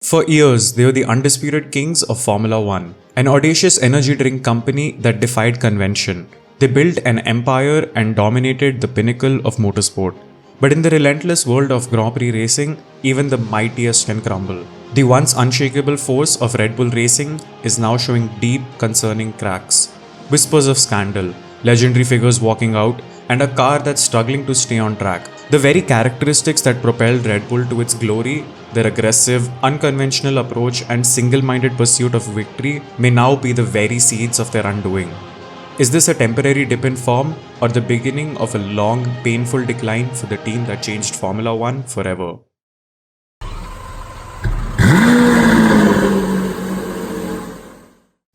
For years, they were the undisputed kings of Formula One, an audacious energy drink company that defied convention. They built an empire and dominated the pinnacle of motorsport. But in the relentless world of Grand Prix racing, even the mightiest can crumble. The once unshakable force of Red Bull Racing is now showing deep, concerning cracks. Whispers of scandal, legendary figures walking out, and a car that's struggling to stay on track. The very characteristics that propelled Red Bull to its glory, their aggressive, unconventional approach and single-minded pursuit of victory, may now be the very seeds of their undoing. Is this a temporary dip in form or the beginning of a long, painful decline for the team that changed Formula One forever?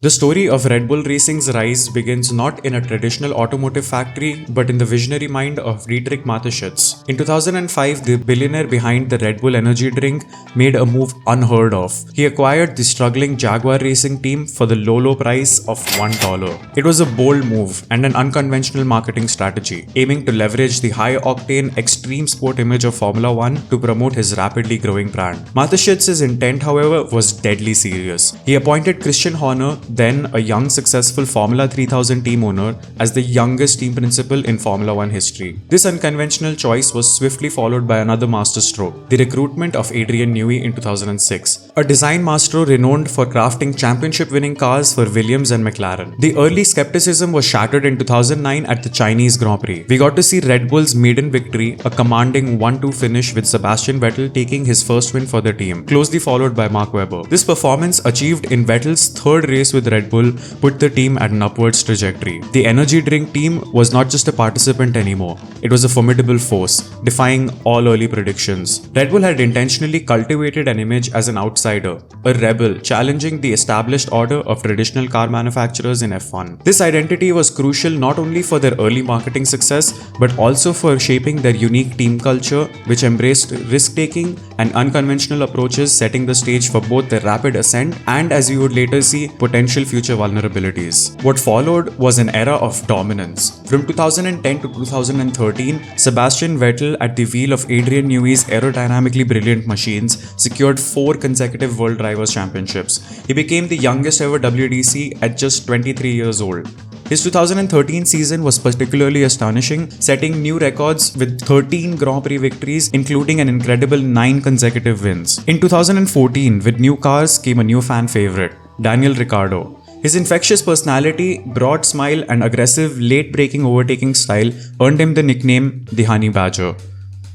The story of Red Bull Racing's rise begins not in a traditional automotive factory but in the visionary mind of Dietrich Mateschitz. In 2005, the billionaire behind the Red Bull energy drink made a move unheard of. He acquired the struggling Jaguar Racing team for the low price of $1. It was a bold move and an unconventional marketing strategy, aiming to leverage the high-octane extreme sport image of Formula One to promote his rapidly growing brand. Mateschitz's intent, however, was deadly serious. He appointed Christian Horner, then a young successful Formula 3000 team owner, as the youngest team principal in Formula One history. This unconventional choice was swiftly followed by another masterstroke, the recruitment of Adrian Newey in 2006, a design maestro renowned for crafting championship-winning cars for Williams and McLaren. The early skepticism was shattered in 2009 at the Chinese Grand Prix. We got to see Red Bull's maiden victory, a commanding 1-2 finish with Sebastian Vettel taking his first win for the team, closely followed by Mark Webber. This performance, achieved in Vettel's third race with Red Bull, put the team at an upwards trajectory. The energy drink team was not just a participant anymore, it was a formidable force, defying all early predictions. Red Bull had intentionally cultivated an image as an outsider, a rebel, challenging the established order of traditional car manufacturers in F1. This identity was crucial not only for their early marketing success, but also for shaping their unique team culture, which embraced risk-taking and unconventional approaches, setting the stage for both their rapid ascent and, as we would later see, potential future vulnerabilities. What followed was an era of dominance. From 2010 to 2013, Sebastian Vettel, at the wheel of Adrian Newey's aerodynamically brilliant machines, secured 4 consecutive World Drivers' Championships. He became the youngest ever WDC at just 23 years old. His 2013 season was particularly astonishing, setting new records with 13 Grand Prix victories, including an incredible 9 consecutive wins. In 2014, with new cars came a new fan favorite, Daniel Ricciardo. His infectious personality, broad smile and aggressive late-breaking overtaking style earned him the nickname the Honey Badger.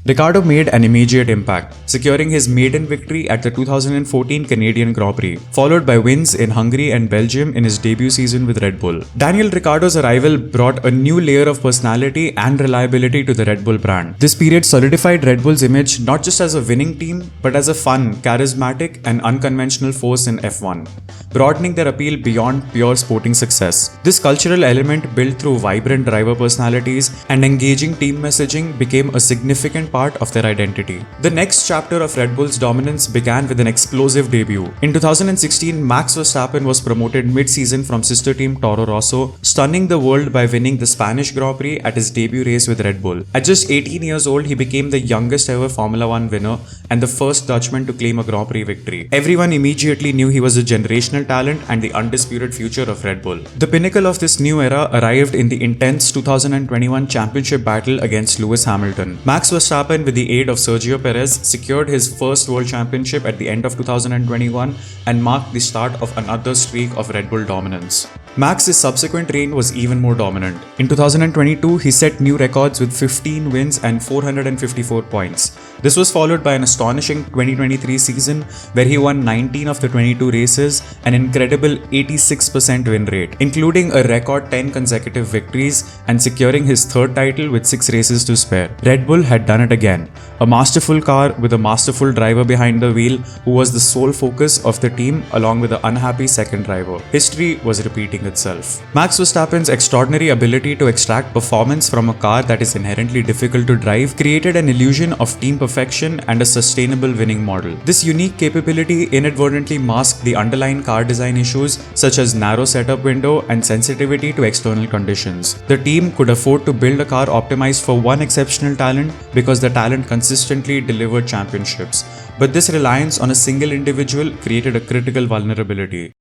Ricciardo made an immediate impact, securing his maiden victory at the 2014 Canadian Grand Prix, followed by wins in Hungary and Belgium in his debut season with Red Bull. Daniel Ricciardo's arrival brought a new layer of personality and reliability to the Red Bull brand. This period solidified Red Bull's image not just as a winning team, but as a fun, charismatic and unconventional force in F1, broadening their appeal beyond pure sporting success. This cultural element, built through vibrant driver personalities and engaging team messaging, became a significant part of their identity. The next chapter of Red Bull's dominance began with an explosive debut. In 2016, Max Verstappen was promoted mid-season from sister team Toro Rosso, stunning the world by winning the Spanish Grand Prix at his debut race with Red Bull. At just 18 years old, he became the youngest ever Formula One winner and the first Dutchman to claim a Grand Prix victory. Everyone immediately knew he was a generational talent and the undisputed future of Red Bull. The pinnacle of this new era arrived in the intense 2021 championship battle against Lewis Hamilton. Max Verstappen, with the aid of Sergio Perez, secured his first world championship at the end of 2021 and marked the start of another streak of Red Bull dominance. Max's subsequent reign was even more dominant. In 2022, he set new records with 15 wins and 454 points. This was followed by an astonishing 2023 season where he won 19 of the 22 races, an incredible 86% win rate, including a record 10 consecutive victories and securing his third title with 6 races to spare. Red Bull had done it again. A masterful car with a masterful driver behind the wheel who was the sole focus of the team along with the unhappy second driver. History was repeating racing itself. Max Verstappen's extraordinary ability to extract performance from a car that is inherently difficult to drive created an illusion of team perfection and a sustainable winning model. This unique capability inadvertently masked the underlying car design issues such as narrow setup window and sensitivity to external conditions. The team could afford to build a car optimized for one exceptional talent because the talent consistently delivered championships. But this reliance on a single individual created a critical vulnerability.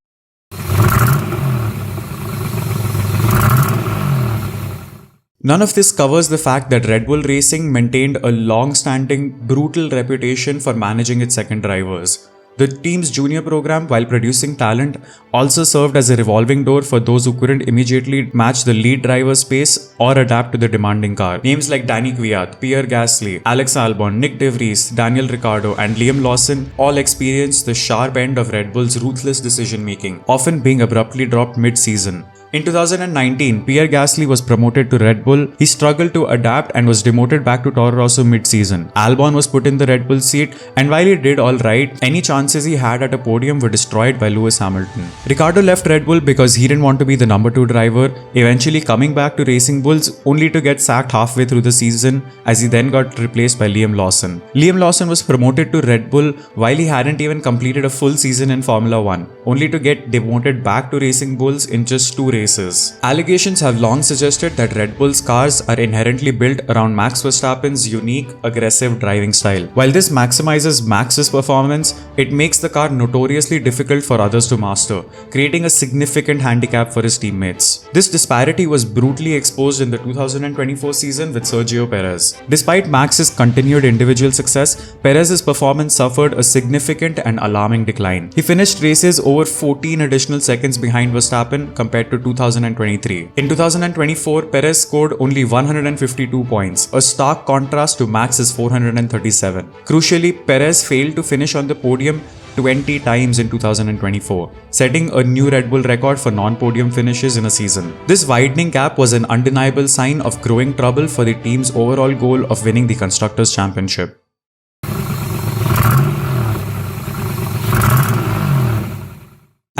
None of this covers the fact that Red Bull Racing maintained a long-standing, brutal reputation for managing its second drivers. The team's junior program, while producing talent, also served as a revolving door for those who couldn't immediately match the lead driver's pace or adapt to the demanding car. Names like Danny Kvyat, Pierre Gasly, Alex Albon, Nick De Vries, Daniel Ricciardo, and Liam Lawson all experienced the sharp end of Red Bull's ruthless decision-making, often being abruptly dropped mid-season. In 2019, Pierre Gasly was promoted to Red Bull. He struggled to adapt and was demoted back to Toro Rosso mid-season. Albon was put in the Red Bull seat, and while he did alright, any chances he had at a podium were destroyed by Lewis Hamilton. Ricciardo left Red Bull because he didn't want to be the number 2 driver, eventually coming back to Racing Bulls only to get sacked halfway through the season as he then got replaced by Liam Lawson. Liam Lawson was promoted to Red Bull while he hadn't even completed a full season in Formula 1, only to get demoted back to Racing Bulls in just 2 races. Allegations have long suggested that Red Bull's cars are inherently built around Max Verstappen's unique, aggressive driving style. While this maximizes Max's performance, it makes the car notoriously difficult for others to master, creating a significant handicap for his teammates. This disparity was brutally exposed in the 2024 season with Sergio Perez. Despite Max's continued individual success, Perez's performance suffered a significant and alarming decline. He finished races over 14 additional seconds behind Verstappen compared to 2023. In 2024, Perez scored only 152 points, a stark contrast to Max's 437. Crucially, Perez failed to finish on the podium 20 times in 2024, setting a new Red Bull record for non-podium finishes in a season. This widening gap was an undeniable sign of growing trouble for the team's overall goal of winning the Constructors' Championship.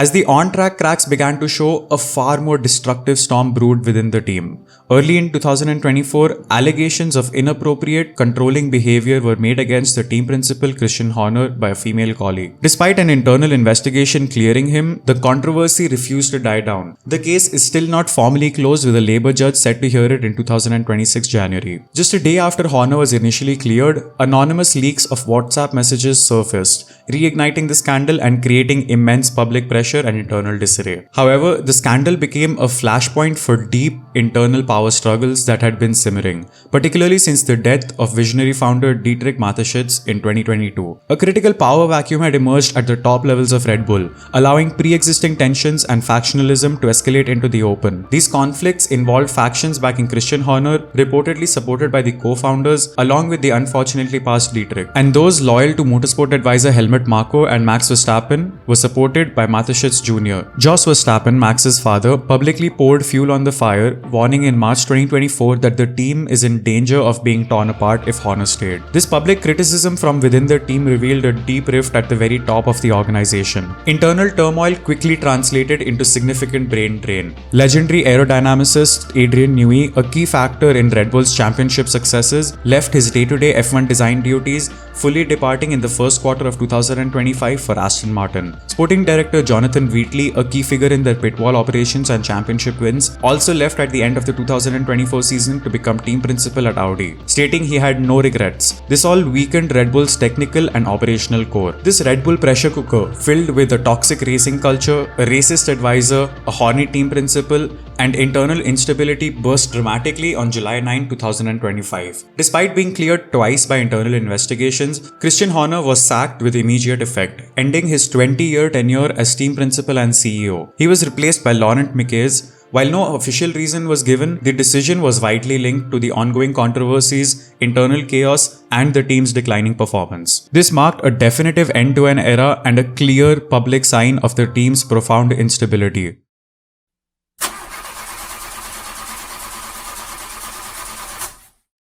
As the on-track cracks began to show, a far more destructive storm brewed within the team. Early in 2024, allegations of inappropriate, controlling behavior were made against the team principal Christian Horner by a female colleague. Despite an internal investigation clearing him, the controversy refused to die down. The case is still not formally closed, with a Labour judge set to hear it in 2026 January. Just a day after Horner was initially cleared, anonymous leaks of WhatsApp messages surfaced, reigniting the scandal and creating immense public pressure and internal disarray. However, the scandal became a flashpoint for deep internal power struggles that had been simmering, particularly since the death of visionary founder Dietrich Mateschitz in 2022. A critical power vacuum had emerged at the top levels of Red Bull, allowing pre-existing tensions and factionalism to escalate into the open. These conflicts involved factions backing Christian Horner, reportedly supported by the co-founders, along with the unfortunately passed Dietrich, and those loyal to motorsport advisor Helmut Marko and Max Verstappen were supported by Mateschitz Jr. Jos Verstappen, Max's father, publicly poured fuel on the fire, warning in March 2024 that the team is in danger of being torn apart if Horner stayed. This public criticism from within the team revealed a deep rift at the very top of the organization. Internal turmoil quickly translated into significant brain drain. Legendary aerodynamicist Adrian Newey, a key factor in Red Bull's championship successes, left his day-to-day F1 design duties, fully departing in the first quarter of 2025 for Aston Martin. Sporting director Jonathan Wheatley, a key figure in their pitwall operations and championship wins, also left at the end of the 2024 season to become team principal at Audi, stating he had no regrets. This all weakened Red Bull's technical and operational core. This Red Bull pressure cooker, filled with a toxic racing culture, a racist advisor, a horny team principal, and internal instability, burst dramatically on July 9, 2025. Despite being cleared twice by internal investigations, Christian Horner was sacked with immediate effect, ending his 20-year tenure as team principal and CEO. He was replaced by Laurent Mekies. While no official reason was given, the decision was widely linked to the ongoing controversies, internal chaos, and the team's declining performance. This marked a definitive end to an era and a clear public sign of the team's profound instability.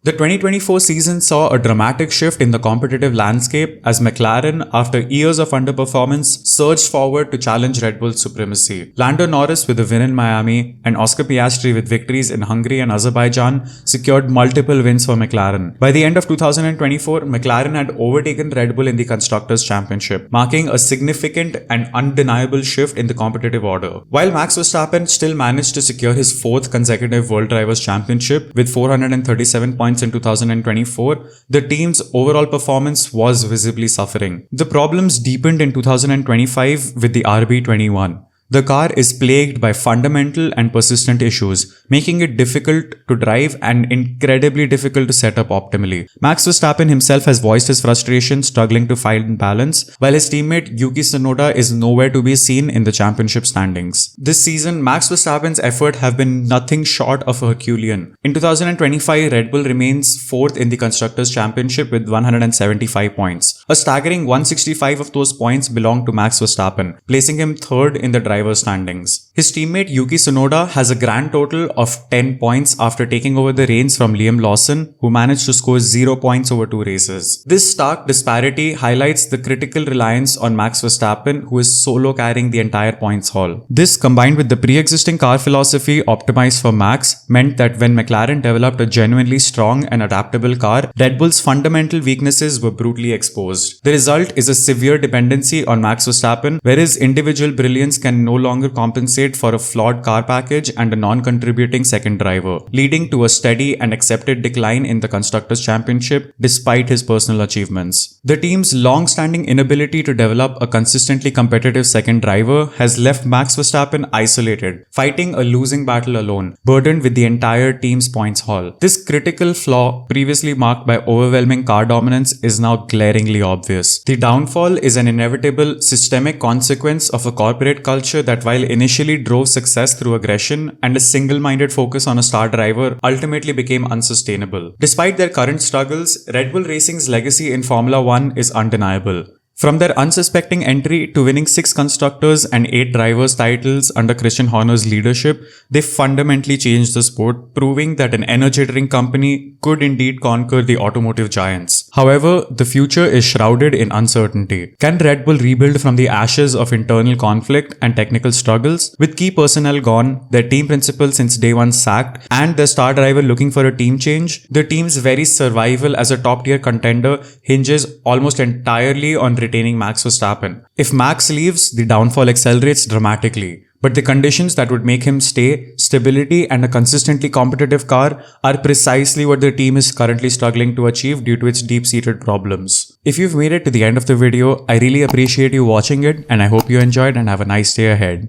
The 2024 season saw a dramatic shift in the competitive landscape as McLaren, after years of underperformance, surged forward to challenge Red Bull's supremacy. Lando Norris with a win in Miami and Oscar Piastri with victories in Hungary and Azerbaijan secured multiple wins for McLaren. By the end of 2024, McLaren had overtaken Red Bull in the Constructors' Championship, marking a significant and undeniable shift in the competitive order. While Max Verstappen still managed to secure his fourth consecutive World Drivers' Championship with 437 points in 2024, the team's overall performance was visibly suffering. The problems deepened in 2025 with the RB21. The car is plagued by fundamental and persistent issues, making it difficult to drive and incredibly difficult to set up optimally. Max Verstappen himself has voiced his frustration, struggling to find balance, while his teammate Yuki Tsunoda is nowhere to be seen in the championship standings. This season, Max Verstappen's effort have been nothing short of Herculean. In 2025, Red Bull remains fourth in the Constructors' Championship with 175 points. A staggering 165 of those points belong to Max Verstappen, placing him third in the driver standings. His teammate Yuki Tsunoda has a grand total of 10 points after taking over the reins from Liam Lawson, who managed to score 0 points over 2 races. This stark disparity highlights the critical reliance on Max Verstappen, who is solo carrying the entire points haul. This, combined with the pre-existing car philosophy optimized for Max, meant that when McLaren developed a genuinely strong and adaptable car, Red Bull's fundamental weaknesses were brutally exposed. The result is a severe dependency on Max Verstappen, where his individual brilliance can no longer compensate for a flawed car package and a non-contributing second driver, leading to a steady and accepted decline in the Constructors' Championship despite his personal achievements. The team's long-standing inability to develop a consistently competitive second driver has left Max Verstappen isolated, fighting a losing battle alone, burdened with the entire team's points haul. This critical flaw, previously marked by overwhelming car dominance, is now glaringly obvious. The downfall is an inevitable systemic consequence of a corporate culture that, while initially drove success through aggression and a single-minded focus on a star driver, ultimately became unsustainable. Despite their current struggles, Red Bull Racing's legacy in Formula One is undeniable. From their unsuspecting entry to winning 6 constructors and 8 drivers titles under Christian Horner's leadership, they fundamentally changed the sport, proving that an energy drink company could indeed conquer the automotive giants. However, the future is shrouded in uncertainty. Can Red Bull rebuild from the ashes of internal conflict and technical struggles? With key personnel gone, their team principal since day one sacked, and their star driver looking for a team change, the team's very survival as a top-tier contender hinges almost entirely on retaining Max Verstappen. If Max leaves, the downfall accelerates dramatically. But the conditions that would make him stay, stability and a consistently competitive car, are precisely what the team is currently struggling to achieve due to its deep-seated problems. If you've made it to the end of the video, I really appreciate you watching it, and I hope you enjoyed and have a nice day ahead.